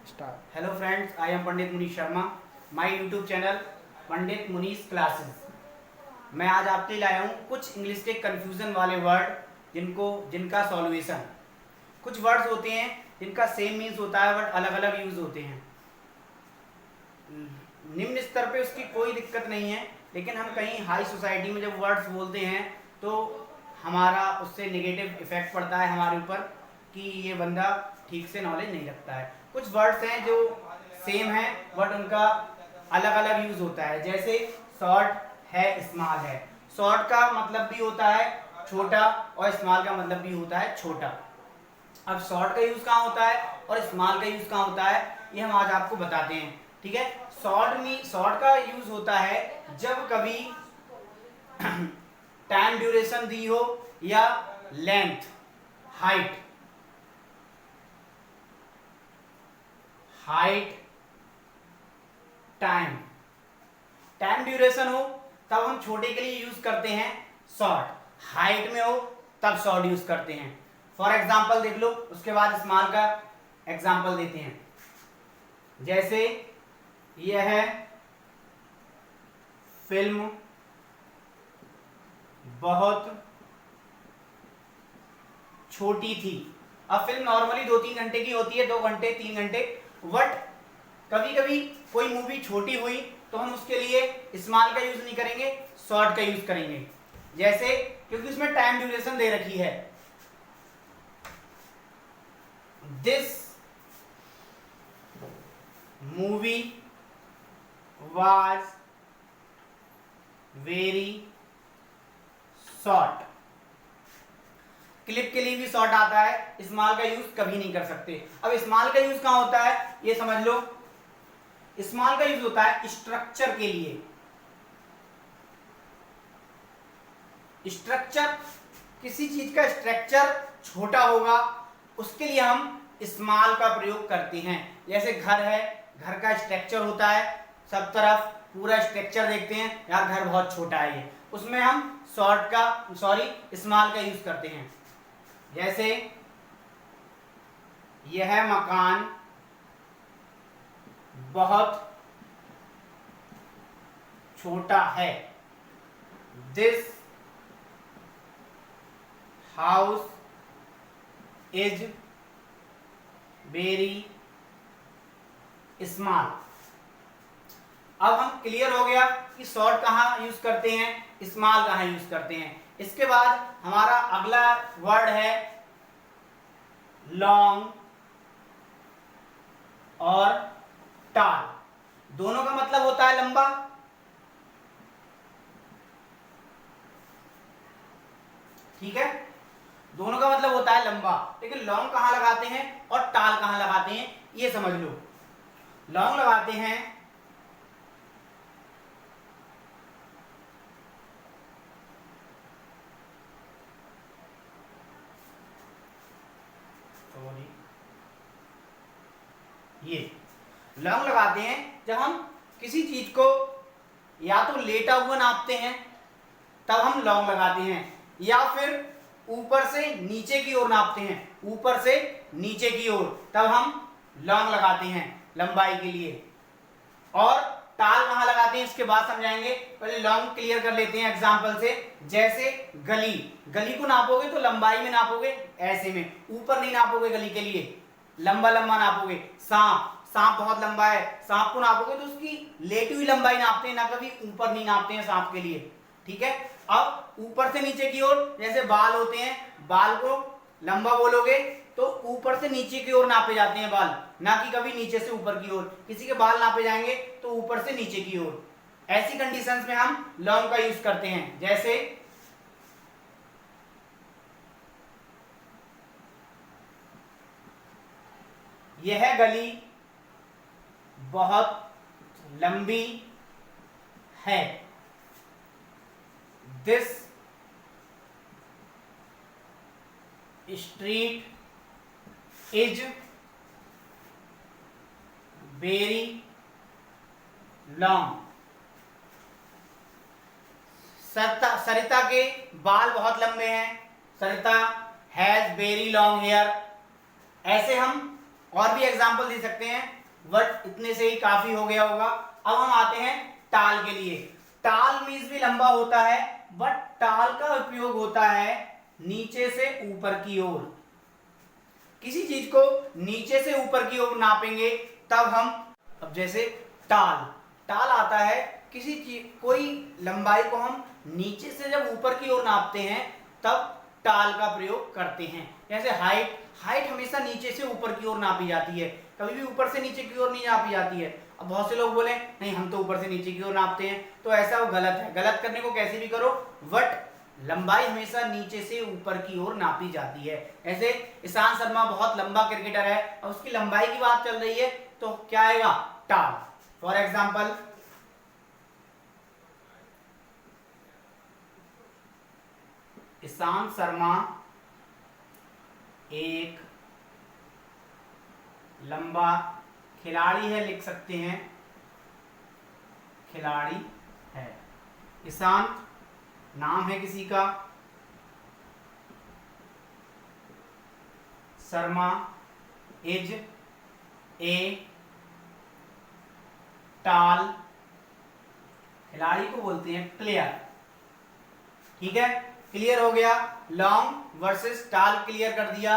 Start. Hello friends, I am Pandit Munish Sharma. My YouTube channel Pandit Munish classes. मैं आज आपके लिए लाया हूँ कुछ इंग्लिश के कंफ्यूजन वाले वर्ड जिनका सॉल्यूशन। कुछ वर्ड्स होते हैं जिनका सेम मीन्स होता है बट अलग अलग यूज होते हैं। निम्न स्तर पे उसकी कोई दिक्कत नहीं है, लेकिन हम कहीं हाई सोसाइटी में जब वर्ड्स बोलते हैं तो हमारा उससे नेगेटिव इफेक्ट पड़ता है हमारे ऊपर कि ये बंदा ठीक से नॉलेज नहीं रखता है। कुछ वर्ड्स हैं जो सेम है बट उनका अलग अलग यूज होता है। जैसे शॉर्ट है, स्मॉल है। शॉर्ट का मतलब भी होता है छोटा और स्मॉल का मतलब भी होता है छोटा। अब शॉर्ट का यूज कहाँ होता है और स्मॉल का यूज कहाँ होता है, ये हम आज आपको बताते हैं। ठीक है। शॉर्ट का यूज होता है जब कभी टाइम ड्यूरेशन दी हो या length, height time time duration हो तब हम छोटे के लिए यूज करते हैं शॉर्ट। हाइट में हो तब शॉर्ट यूज करते हैं। फॉर एग्जाम्पल देख लो, उसके बाद स्मॉल का एग्जाम्पल देते हैं। जैसे यह है फिल्म बहुत छोटी थी। अब फिल्म नॉर्मली 2-3 घंटे की होती है, 2 घंटे 3 घंटे, बट कभी कभी कोई मूवी छोटी हुई तो हम उसके लिए स्मॉल का यूज नहीं करेंगे, शॉर्ट का यूज करेंगे। जैसे क्योंकि उसमें टाइम ड्यूरेशन दे रखी है। This movie was very short. Clip के लिए भी शॉर्ट आता है, स्मॉल का यूज कभी नहीं कर सकते। अब स्मॉल का यूज कहां होता है ये समझ लो। स्मॉल का यूज होता है स्ट्रक्चर के लिए। स्ट्रक्चर, किसी चीज का स्ट्रक्चर छोटा होगा उसके लिए हम स्मॉल का प्रयोग करते हैं। जैसे घर है, घर का स्ट्रक्चर होता है, सब तरफ पूरा स्ट्रक्चर देखते हैं, यार घर बहुत छोटा है ये, उसमें हम स्मॉल का यूज करते हैं। जैसे यह मकान बहुत छोटा है। This house is very small. अब हम क्लियर हो गया कि शॉर्ट कहाँ यूज करते हैं, स्मॉल कहाँ यूज करते हैं। इसके बाद हमारा अगला वर्ड है लॉन्ग और टाल। दोनों का मतलब होता है लंबा। ठीक है, दोनों का मतलब होता है लंबा, लेकिन लॉन्ग कहां लगाते हैं और टाल कहां लगाते हैं ये समझ लो। लॉन्ग लगाते हैं ये लॉन्ग लगाते हैं जब हम किसी चीज को या तो लेटा हुआ नापते हैं तब हम लॉन्ग लगाते हैं, या फिर ऊपर से नीचे की ओर नापते हैं, ऊपर से नीचे की ओर, तब हम लॉन्ग लगाते हैं लंबाई के लिए। और टाल कहां लगाते हैं इसके बाद समझाएंगे, पहले लॉन्ग क्लियर कर लेते हैं एग्जांपल से। जैसे गली, गली को नापोगे तो लंबाई में नापोगे, ऐसे में ऊपर नहीं नापोगे, गली के लिए लंबा लंबा नापोगे। सांप, सांप बहुत लंबा है, सांप को नापोगे तो उसकी लेटी हुई लंबाई नापते हैं, ना कभी ऊपर नहीं नापते हैं सांप के लिए। ठीक है। अब ऊपर से नीचे की ओर, जैसे बाल होते हैं, बाल को लंबा बोलोगे तो ऊपर से नीचे की ओर नापे जाते हैं बाल, ना कि कभी नीचे से ऊपर की ओर। किसी के बाल नापे जाएंगे तो ऊपर से नीचे की ओर। ऐसी कंडीशंस में हम लॉन्ग का यूज करते हैं। जैसे यह गली बहुत लंबी है। This street is very long. Sarita के बाल बहुत लंबे हैं, Sarita has very long hair. ऐसे हम और भी एग्जाम्पल दे सकते हैं, बट इतने से ही काफी हो गया होगा। अब हम आते हैं टाल के लिए। टाल मीन्स भी लंबा होता है, बट टाल का उपयोग होता है नीचे से ऊपर की ओर। किसी चीज को नीचे से ऊपर की ओर नापेंगे तब हम, अब जैसे टाल, टाल आता है किसी चीज, कोई लंबाई को हम नीचे से जब ऊपर की ओर नापते हैं तब टाल का प्रयोग करते हैं। जैसे हाइट, हाइट हमेशा नीचे से ऊपर की ओर नापी जाती है, कभी भी ऊपर से नीचे की ओर नहीं नापी जाती है। अब बहुत से लोग बोले नहीं हम तो ऊपर से नीचे की ओर नापते हैं, तो ऐसा वो गलत है। गलत करने को कैसे भी करो, बट लंबाई हमेशा नीचे से ऊपर की ओर नापी जाती है। ऐसे ईशांत शर्मा बहुत लंबा क्रिकेटर है, और उसकी लंबाई की बात चल रही है तो क्या आएगा, टाल। फॉर एग्जाम्पल, ईशांत शर्मा एक लंबा खिलाड़ी है, लिख सकते हैं खिलाड़ी है। ईशांत नाम है किसी का, शर्मा इज ए टाल, खिलाड़ी को बोलते हैं प्लेयर। ठीक है, क्लियर हो गया, लॉन्ग वर्सेस टाल क्लियर कर दिया।